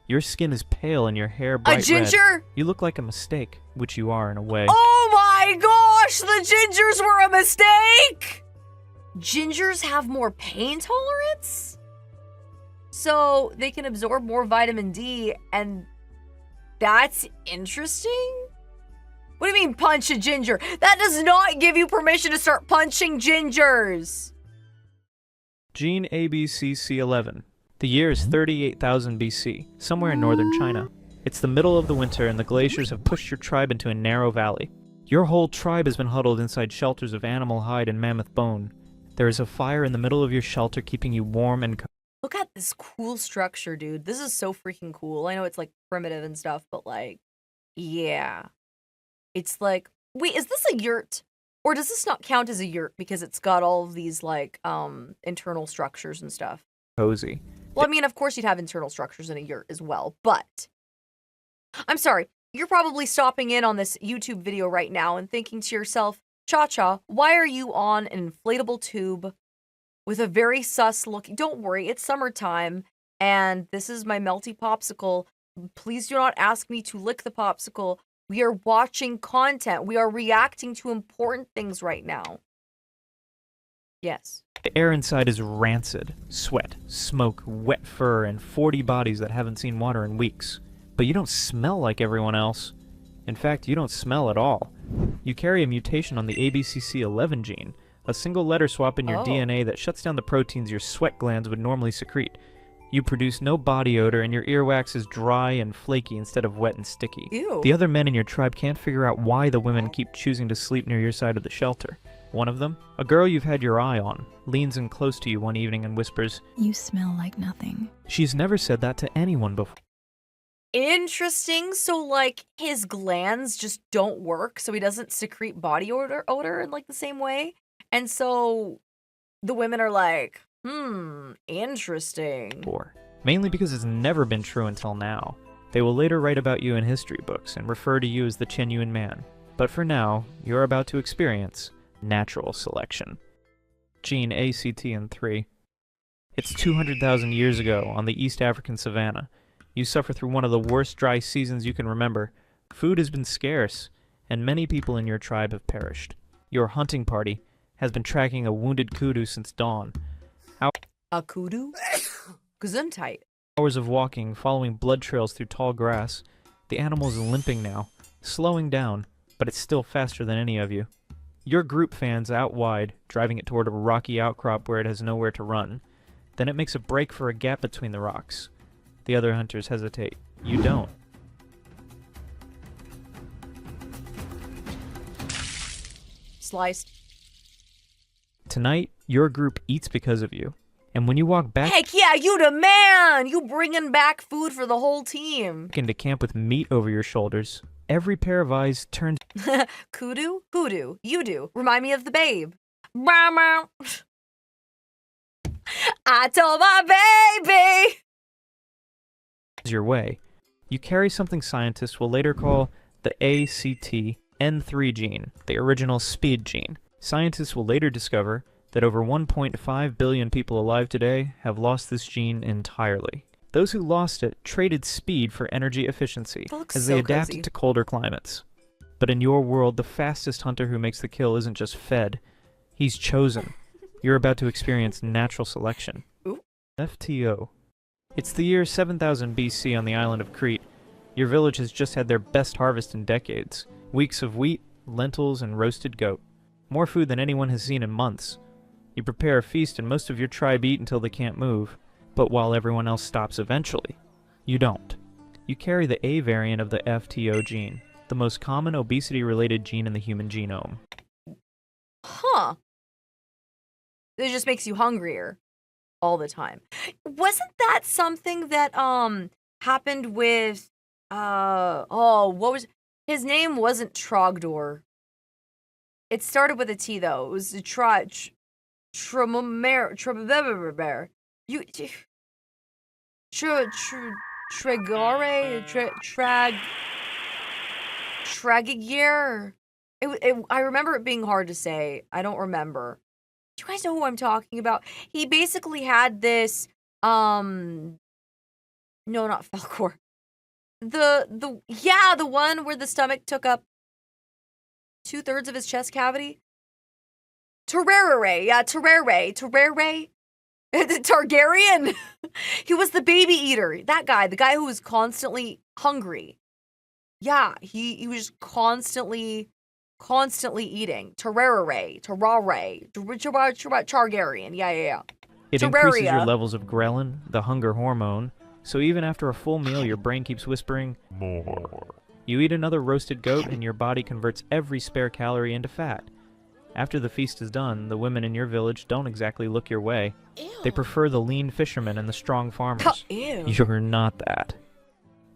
Your skin is pale and your hair bright red. A ginger? You look like a mistake, which you are in a way. Oh my gosh, the gingers were a mistake! Gingers have more pain tolerance? So they can absorb more vitamin D, and that's interesting? What do you mean punch a ginger? That does not give you permission to start punching gingers. Gene ABCC11. The year is 38,000 BC, somewhere in northern China. It's the middle of the winter and the glaciers have pushed your tribe into a narrow valley. Your whole tribe has been huddled inside shelters of animal hide and mammoth bone. There is a fire in the middle of your shelter keeping you warm and Look at this cool structure, dude. This is so freaking cool. I know it's like primitive and stuff, but like, yeah. It's like, wait, is this a yurt? Or does this not count as a yurt because it's got all of these like internal structures and stuff? cozy. Well, I mean, of course you'd have internal structures in a yurt as well, but I'm sorry. You're probably stopping in on this YouTube video right now and thinking to yourself, ChaCha, why are you on an inflatable tube with a very sus looking... Don't worry, it's summertime, and this is my melty popsicle. Please do not ask me to lick the popsicle. We are watching content. We are reacting to important things right now. Yes. The air inside is rancid. Sweat, smoke, wet fur, and 40 bodies that haven't seen water in weeks. But you don't smell like everyone else. In fact, you don't smell at all. You carry a mutation on the ABCC11 gene, a single letter swap in your DNA that shuts down the proteins your sweat glands would normally secrete. You produce no body odor, and your earwax is dry and flaky instead of wet and sticky. Ew. The other men in your tribe can't figure out why the women keep choosing to sleep near your side of the shelter. One of them, a girl you've had your eye on, leans in close to you one evening and whispers, "You smell like nothing." She's never said that to anyone before. Interesting. So, like, his glands just don't work, so he doesn't secrete body odor in, like, the same way. And so the women are like, interesting. Mainly because it's never been true until now. They will later write about you in history books and refer to you as the genuine man. But for now, you're about to experience natural selection. Gene ACTN3. It's 200,000 years ago on the East African savanna. You suffer through one of the worst dry seasons you can remember. Food has been scarce, and many people in your tribe have perished. Your hunting party has been tracking a wounded kudu since dawn. A kudu? Gesundheit. Hours of walking, following blood trails through tall grass. The animal is limping now, slowing down, but it's still faster than any of you. Your group fans out wide, driving it toward a rocky outcrop where it has nowhere to run. Then it makes a break for a gap between the rocks. The other hunters hesitate. You don't. Sliced. Tonight, your group eats because of you. And when you walk back Heck yeah, you the man! You bringing back food for the whole team. into camp with meat over your shoulders, every pair of eyes turns... Kudu? Hoodoo. You do. Remind me of the babe. Mama. I told my baby. your way. You carry something scientists will later call the ACTN3 gene, the original speed gene. Scientists will later discover that over 1.5 billion people alive today have lost this gene entirely. Those who lost it traded speed for energy efficiency as they adapted to colder climates. But in your world, the fastest hunter who makes the kill isn't just fed, he's chosen. You're about to experience natural selection. Ooh. FTO. It's the year 7000 BC on the island of Crete. Your village has just had their best harvest in decades. Weeks of wheat, lentils, and roasted goat. More food than anyone has seen in months. You prepare a feast and most of your tribe eat until they can't move. But while everyone else stops eventually, you don't. You carry the A variant of the FTO gene, the most common obesity-related gene in the human genome. Huh. It just makes you hungrier all the time. Wasn't that something that happened with what was his name? Wasn't Trogdor. It started with a T though. It was Tregare. I remember it being hard to say. I don't remember. Do you guys know who I'm talking about? He basically had this No, not Falcor. The one where the stomach took up 2/3 of his chest cavity. Terrere, yeah, Terrere. Targaryen. He was the baby eater. That guy, the guy who was constantly hungry. Yeah, he was constantly eating. Targaryen. Yeah. It increases your levels of ghrelin, the hunger hormone, so even after a full meal, your brain keeps whispering, more. You eat another roasted goat, and your body converts every spare calorie into fat. After the feast is done, the women in your village don't exactly look your way. Ew. They prefer the lean fishermen and the strong farmers. Ew. You're not that.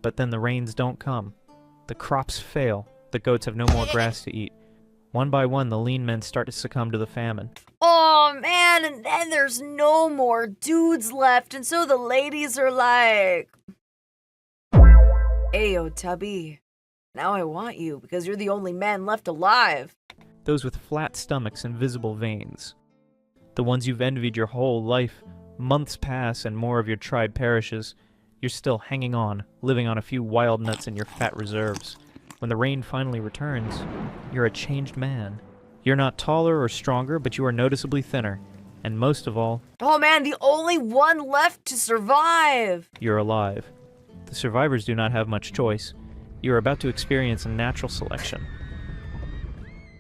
But then the rains don't come. The crops fail. The goats have no more grass to eat. One by one, the lean men start to succumb to the famine. Oh man, and then there's no more dudes left, and so the ladies are like, Ayo, Tubby, now I want you because you're the only man left alive. Those with flat stomachs and visible veins. The ones you've envied your whole life. Months pass and more of your tribe perishes. You're still hanging on, living on a few wild nuts in your fat reserves. When the rain finally returns, you're a changed man. You're not taller or stronger, but you are noticeably thinner. And most of all, oh man, the only one left to survive. You're alive. The survivors do not have much choice. You are about to experience a natural selection.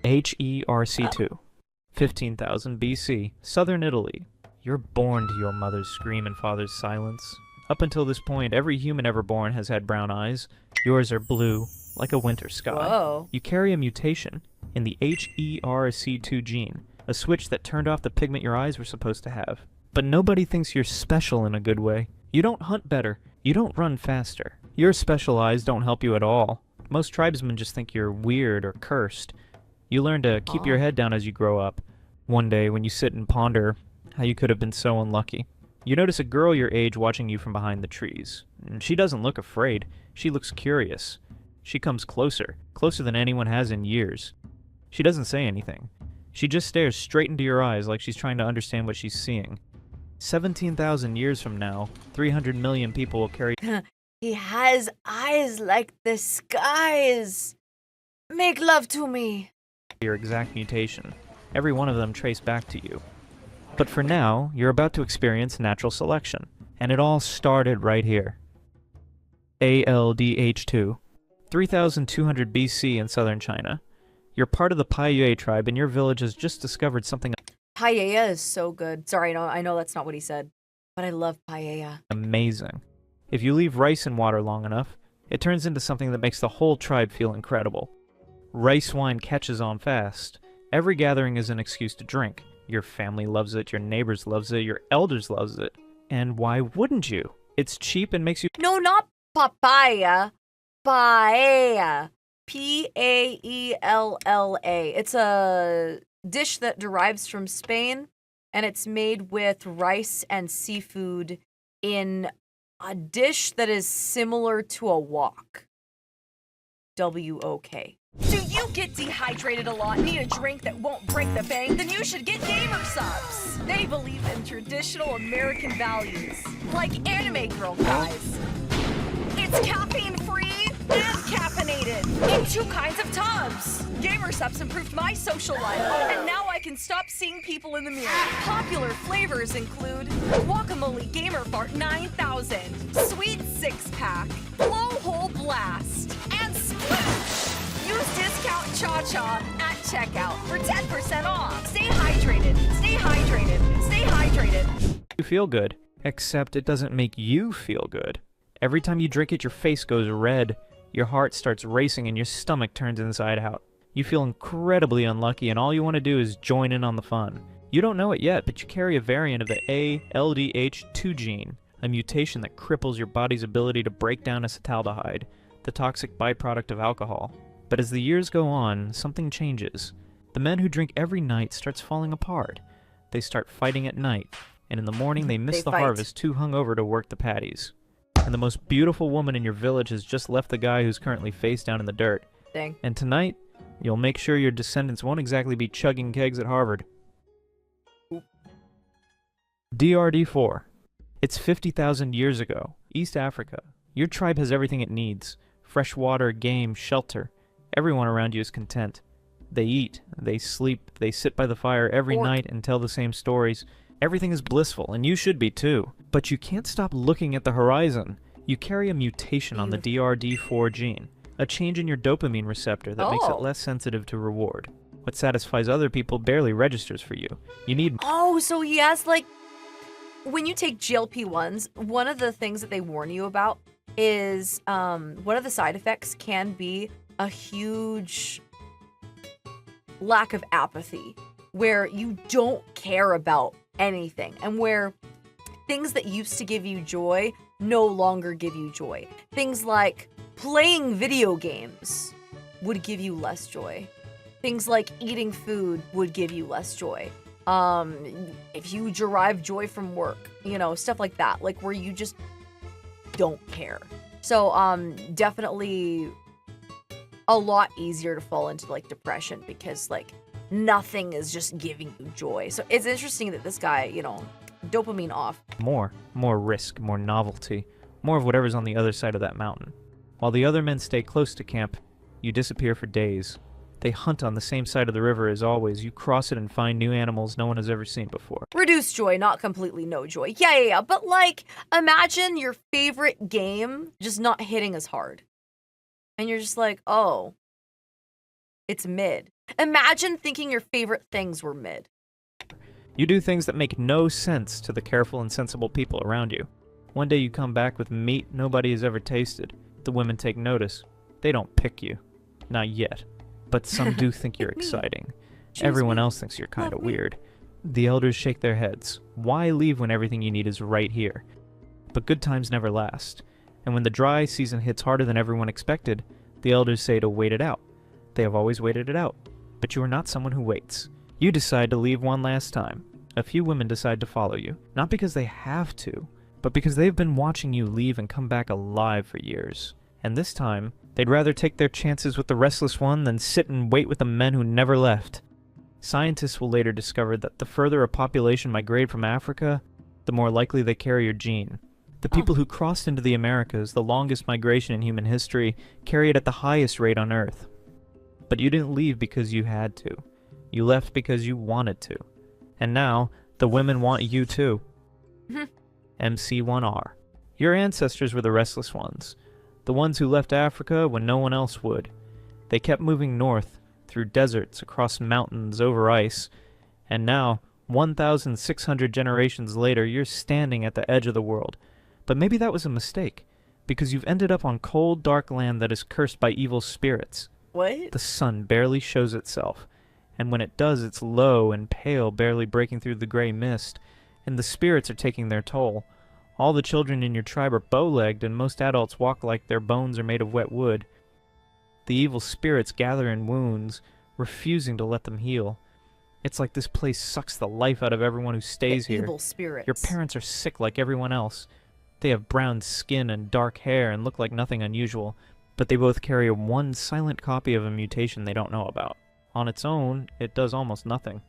HERC2, 15,000 BC, southern Italy. You're born to your mother's scream and father's silence. Up until this point, every human ever born has had brown eyes. Yours are blue, like a winter sky. Whoa. You carry a mutation in the HERC2 gene, a switch that turned off the pigment your eyes were supposed to have. But nobody thinks you're special in a good way. You don't hunt better. You don't run faster. Your special eyes don't help you at all. Most tribesmen just think you're weird or cursed. You learn to keep your head down as you grow up. One day, when you sit and ponder how you could have been so unlucky, you notice a girl your age watching you from behind the trees. And she doesn't look afraid. She looks curious. She comes closer than anyone has in years. She doesn't say anything. She just stares straight into your eyes like she's trying to understand what she's seeing. 17,000 years from now, 300 million people will carry He has eyes like the skies. Make love to me. your exact mutation. Every one of them traced back to you. But for now, you're about to experience natural selection. And it all started right here. ALDH2, 3,200 BC in southern China. You're part of the Paiyue tribe, and your village has just discovered something Paella is so good. Sorry, I know that's not what he said, but I love paella. amazing. If you leave rice in water long enough, it turns into something that makes the whole tribe feel incredible. Rice wine catches on fast. Every gathering is an excuse to drink. Your family loves it, your neighbors loves it, your elders loves it. And why wouldn't you? It's cheap and makes you No, not papaya. Paella. Paella. It's a dish that derives from Spain, and it's made with rice and seafood in a dish that is similar to a wok. W-O-K. Do you get dehydrated a lot, need a drink that won't break the bank? Then you should get Gamersupps. They believe in traditional American values, like anime girl guys. It's caffeine-free and caffeinated in 2 kinds of tubs. Gamersupps improved my social life, and now I can stop seeing people in the mirror. Popular flavors include Guacamole Gamer Fart 9000, Sweet 6-Pack, Blowhole Blast, and Sploosh. Use discount ChaCha at checkout for 10% off. Stay hydrated, stay hydrated, stay hydrated. You feel good, except it doesn't make you feel good. Every time you drink it, your face goes red, your heart starts racing, and your stomach turns inside out. You feel incredibly unlucky, and all you want to do is join in on the fun. You don't know it yet, but you carry a variant of the ALDH2 gene, a mutation that cripples your body's ability to break down acetaldehyde, the toxic byproduct of alcohol. But as the years go on, something changes. The men who drink every night starts falling apart. They start fighting at night, and in the morning they miss They the fight. harvest too hungover to work the paddies. And the most beautiful woman in your village has just left the guy who's currently face down in the dirt. Dang. And tonight, you'll make sure your descendants won't exactly be chugging kegs at Harvard. DRD4. It's 50,000 years ago. East Africa. Your tribe has everything it needs. Fresh water, game, shelter. Everyone around you is content. They eat, they sleep, they sit by the fire every night and tell the same stories. Everything is blissful, and you should be too. But you can't stop looking at the horizon. You carry a mutation on the DRD4 gene, a change in your dopamine receptor that makes it less sensitive to reward. What satisfies other people barely registers for you. You need... Oh, so he has, like... When you take GLP-1s, one of the things that they warn you about is one of the side effects can be a huge lack of apathy, where you don't care about anything, and where things that used to give you joy no longer give you joy. Things like playing video games would give you less joy. Things like eating food would give you less joy. If you derive joy from work, you know, stuff like that, like where you just don't care. So, definitely a lot easier to fall into like depression because like nothing is just giving you joy. So it's interesting that this guy, you know, dopamine off. More risk, more novelty, more of whatever's on the other side of that mountain. While the other men stay close to camp, you disappear for days. They hunt on the same side of the river as always. You cross it and find new animals no one has ever seen before. Reduced joy, not completely no joy. Yeah. But like, imagine your favorite game just not hitting as hard. And you're just like, oh, it's mid. Imagine thinking your favorite things were mid. You do things that make no sense to the careful and sensible people around you. One day you come back with meat nobody has ever tasted. The women take notice. They don't pick you. Not yet. But some do think you're exciting. Everyone else thinks you're kind of weird. The elders shake their heads. Why leave when everything you need is right here? But good times never last. And when the dry season hits harder than everyone expected, the elders say to wait it out. They have always waited it out. But you are not someone who waits. You decide to leave one last time. A few women decide to follow you. Not because they have to, but because they've been watching you leave and come back alive for years. And this time, they'd rather take their chances with the restless one than sit and wait with the men who never left. Scientists will later discover that the further a population migrate from Africa, the more likely they carry your gene. The people who crossed into the Americas, the longest migration in human history, carry it at the highest rate on Earth. But you didn't leave because you had to. You left because you wanted to. And now, the women want you too. MC1R. Your ancestors were the restless ones. The ones who left Africa when no one else would. They kept moving north, through deserts, across mountains, over ice. And now, 1,600 generations later, you're standing at the edge of the world. But maybe that was a mistake, because you've ended up on cold, dark land that is cursed by evil spirits. What? The sun barely shows itself, and when it does, it's low and pale, barely breaking through the gray mist, and the spirits are taking their toll. All the children in your tribe are bow-legged, and most adults walk like their bones are made of wet wood. The evil spirits gather in wounds, refusing to let them heal. It's like this place sucks the life out of everyone who stays here. Evil spirits. Your parents are sick like everyone else. They have brown skin and dark hair and look like nothing unusual, but they both carry one silent copy of a mutation they don't know about. On its own, it does almost nothing.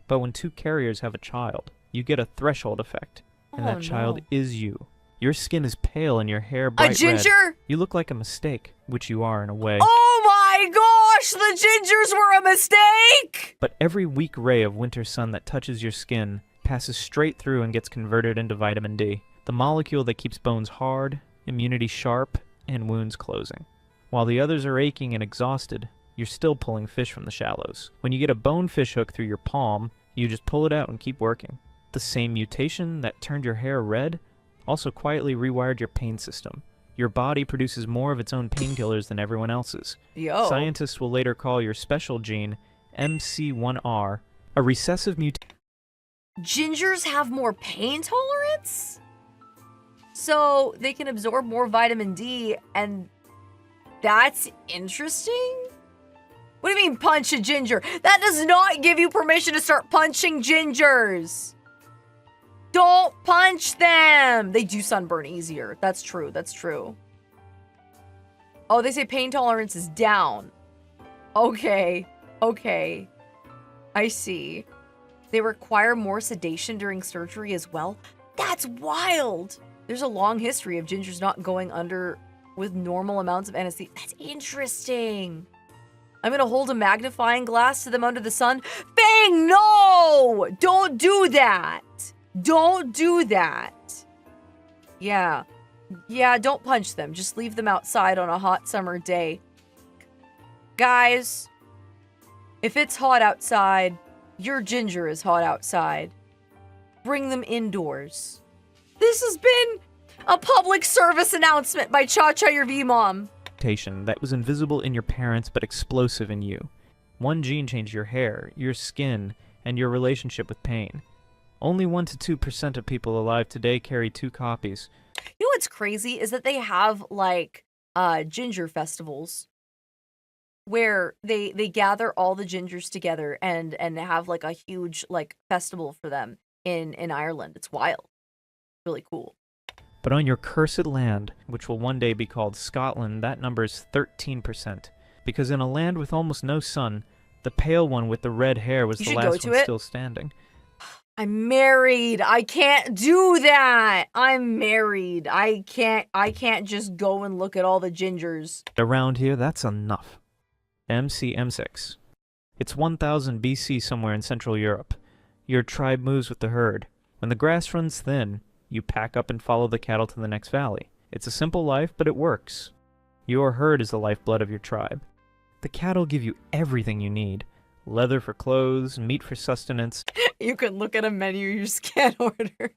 But when two carriers have a child, you get a threshold effect, and that child is you. Your skin is pale and your hair bright red. A ginger? You look like a mistake, which you are in a way. Oh my gosh, the gingers were a mistake! But every weak ray of winter sun that touches your skin passes straight through and gets converted into vitamin D, the molecule that keeps bones hard, immunity sharp, and wounds closing. While the others are aching and exhausted, you're still pulling fish from the shallows. When you get a bonefish hook through your palm, you just pull it out and keep working. The same mutation that turned your hair red also quietly rewired your pain system. Your body produces more of its own painkillers than everyone else's. Yo. Scientists will later call your special gene, MC1R, a recessive mutation. Gingers have more pain tolerance? So they can absorb more vitamin D, and that's interesting? What do you mean punch a ginger? That does not give you permission to start punching gingers. Don't punch them. They do sunburn easier. That's true. That's true. Oh, they say pain tolerance is down. Okay. Okay. I see. They require more sedation during surgery as well. That's wild. There's a long history of gingers not going under with normal amounts of anesthesia. That's interesting. I'm gonna hold a magnifying glass to them under the sun. Fang, no! Don't do that. Don't do that. Yeah. Yeah, don't punch them. Just leave them outside on a hot summer day. Guys, if it's hot outside, your ginger is hot outside. Bring them indoors. This has been a public service announcement by ChaChaYourVmom. That was invisible in your parents but explosive in you. One gene changed your hair, your skin, and your relationship with pain. Only 1 to 2% of people alive today carry 2 copies. You know what's crazy is that they have like ginger festivals where they gather all the gingers together and have like a huge like festival for them in Ireland. It's wild. Really cool. But on your cursed land, which will one day be called Scotland, that number is 13%. Because in a land with almost no sun, the pale one with the red hair was the last one still standing. I'm married. I can't do that. I'm married. I can't just go and look at all the gingers. Around here, that's enough. MC-M6. It's 1000 BC somewhere in Central Europe. Your tribe moves with the herd. When the grass runs thin, you pack up and follow the cattle to the next valley. It's a simple life, but it works. Your herd is the lifeblood of your tribe. The cattle give you everything you need. Leather for clothes, meat for sustenance. You can look at a menu you just can't order.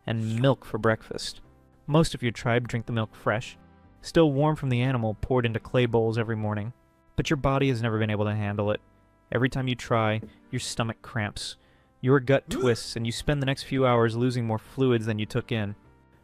And milk for breakfast. Most of your tribe drink the milk fresh, still warm from the animal poured into clay bowls every morning. But your body has never been able to handle it. Every time you try, your stomach cramps. Your gut twists, and you spend the next few hours losing more fluids than you took in.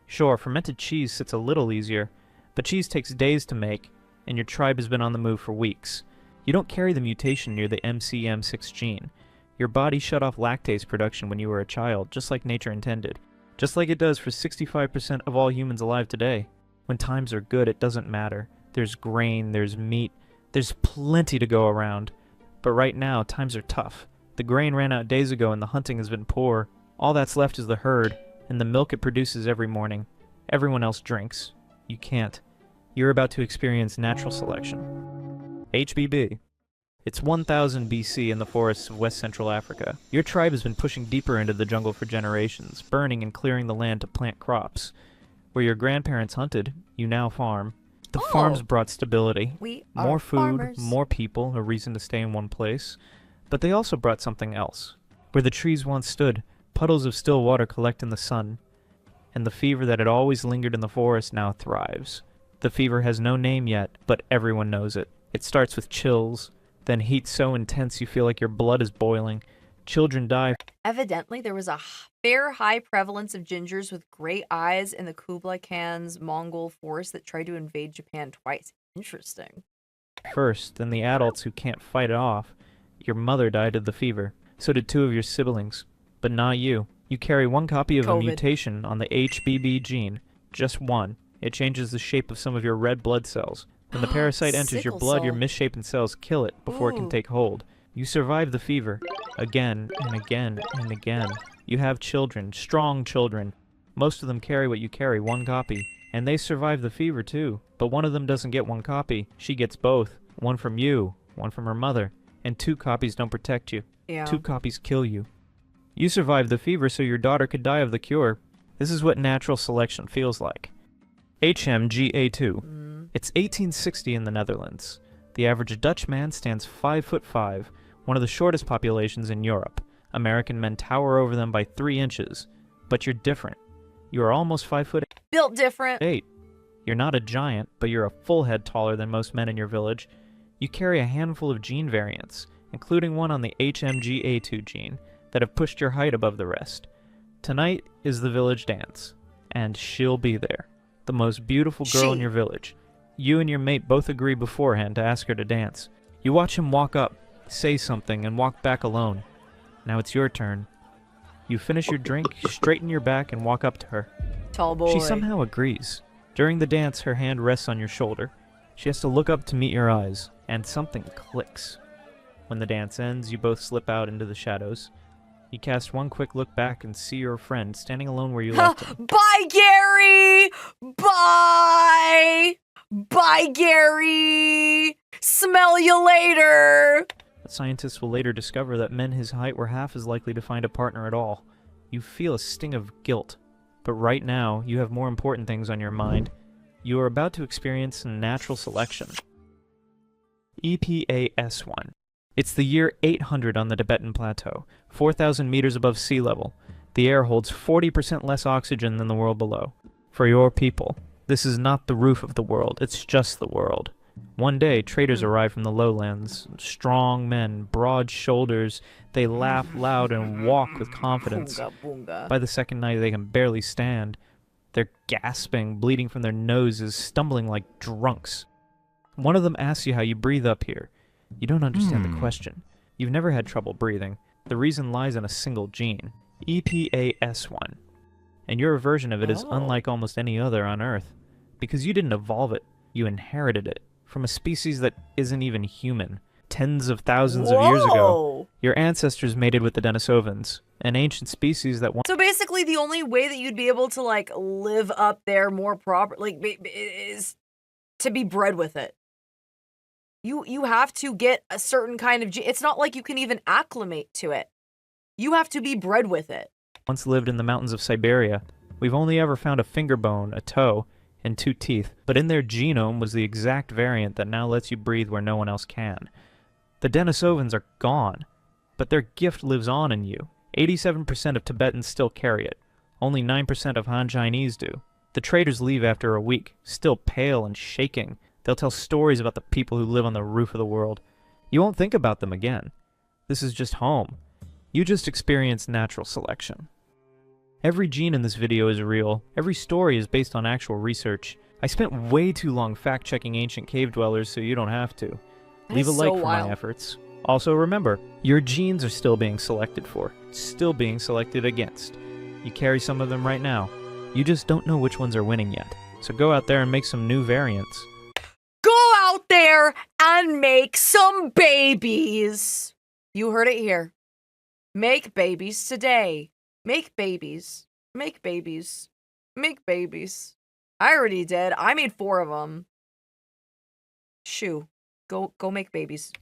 Sure, fermented cheese sits a little easier, but cheese takes days to make, and your tribe has been on the move for weeks. You don't carry the mutation near the MC-M6 gene. Your body shut off lactase production when you were a child, just like nature intended. Just like it does for 65% of all humans alive today. When times are good, it doesn't matter. There's grain, there's meat, there's plenty to go around. But right now, times are tough. The grain ran out days ago and the hunting has been poor. All that's left is the herd, and the milk it produces every morning. Everyone else drinks. You can't. You're about to experience natural selection. HBB. It's 1000 BC in the forests of West Central Africa. Your tribe has been pushing deeper into the jungle for generations, burning and clearing the land to plant crops. Where your grandparents hunted, you now farm. The farms brought stability. More food, farmers. more people, a reason to stay in one place. But they also brought something else. Where the trees once stood, puddles of still water collect in the sun. And the fever that had always lingered in the forest now thrives. The fever has no name yet, but everyone knows it. It starts with chills, then heat so intense you feel like your blood is boiling. Children die. Evidently, there was a fair high prevalence of gingers with gray eyes in the Kublai Khan's Mongol force that tried to invade Japan twice. Interesting. First, then the adults who can't fight it off. Your mother died of the fever. So did 2 of your siblings. But not you. You carry 1 copy of a mutation on the HBB gene. Just 1. It changes the shape of some of your red blood cells. When the parasite enters your blood, your misshapen cells kill it before it can take hold. You survive the fever. Again and again and again. You have children, strong children. Most of them carry what you carry, 1 copy. And they survive the fever too. But one of them doesn't get 1 copy. She gets both. 1 from you, 1 from her mother. And 2 copies don't protect you. 2 copies kill you. You survived the fever so your daughter could die of the cure. This is what natural selection feels like. HMGA2. It's 1860 in the Netherlands. The average Dutch man stands 5'5", one of the shortest populations in Europe. American men tower over them by 3 inches. But you're different. You are almost 5 foot. Built different. 8. You're not a giant, but you're a full head taller than most men in your village. You carry a handful of gene variants, including one on the HMGA2 gene, that have pushed your height above the rest. Tonight is the village dance, and she'll be there. The most beautiful girl in your village. You and your mate both agree beforehand to ask her to dance. You watch him walk up, say something, and walk back alone. Now it's your turn. You finish your drink, straighten your back, and walk up to her. Tall boy. She somehow agrees. During the dance, her hand rests on your shoulder. She has to look up to meet your eyes, and something clicks. When the dance ends, you both slip out into the shadows. You cast one quick look back and see your friend standing alone where you left him. Bye, Gary! Bye! Bye, Gary! Smell you later! Scientists will later discover that men his height were half as likely to find a partner at all. You feel a sting of guilt, but right now you have more important things on your mind. You are about to experience natural selection. EPAS-1. It's the year 800 on the Tibetan Plateau, 4,000 meters above sea level. The air holds 40% less oxygen than the world below. For your people, this is not the roof of the world, it's just the world. One day, traders arrive from the lowlands. Strong men, broad shoulders, they laugh loud and walk with confidence. Boonga, boonga. By the second night, they can barely stand. They're gasping, bleeding from their noses, stumbling like drunks. One of them asks you how you breathe up here. You don't understand the question. You've never had trouble breathing. The reason lies in a single gene, EPAS-1. And your version of it is unlike almost any other on Earth. Because you didn't evolve it, you inherited it. From a species that isn't even human. Tens of thousands of years ago, your ancestors mated with the Denisovans, an ancient species that So basically the only way that you'd be able to, like, live up there more proper, like, is to be bred with it. You have to get a certain kind of it's not like you can even acclimate to it. You have to be bred with it. once lived in the mountains of Siberia. We've only ever found a finger bone, a toe, and 2 teeth, but in their genome was the exact variant that now lets you breathe where no one else can. The Denisovans are gone, but their gift lives on in you. 87% of Tibetans still carry it. Only 9% of Han Chinese do. The traders leave after a week, still pale and shaking. They'll tell stories about the people who live on the roof of the world. You won't think about them again. This is just home. You just experienced natural selection. Every gene in this video is real. Every story is based on actual research. I spent way too long fact-checking ancient cave dwellers, so you don't have to. Leave a like for my efforts. Also remember, your genes are still being selected for, still being selected against. You carry some of them right now. You just don't know which ones are winning yet. So go out there and make some new variants. Go out there and make some babies. You heard it here. Make babies today. Make babies. Make babies. Make babies. I already did. I made 4 of them. Shoo. Go make babies.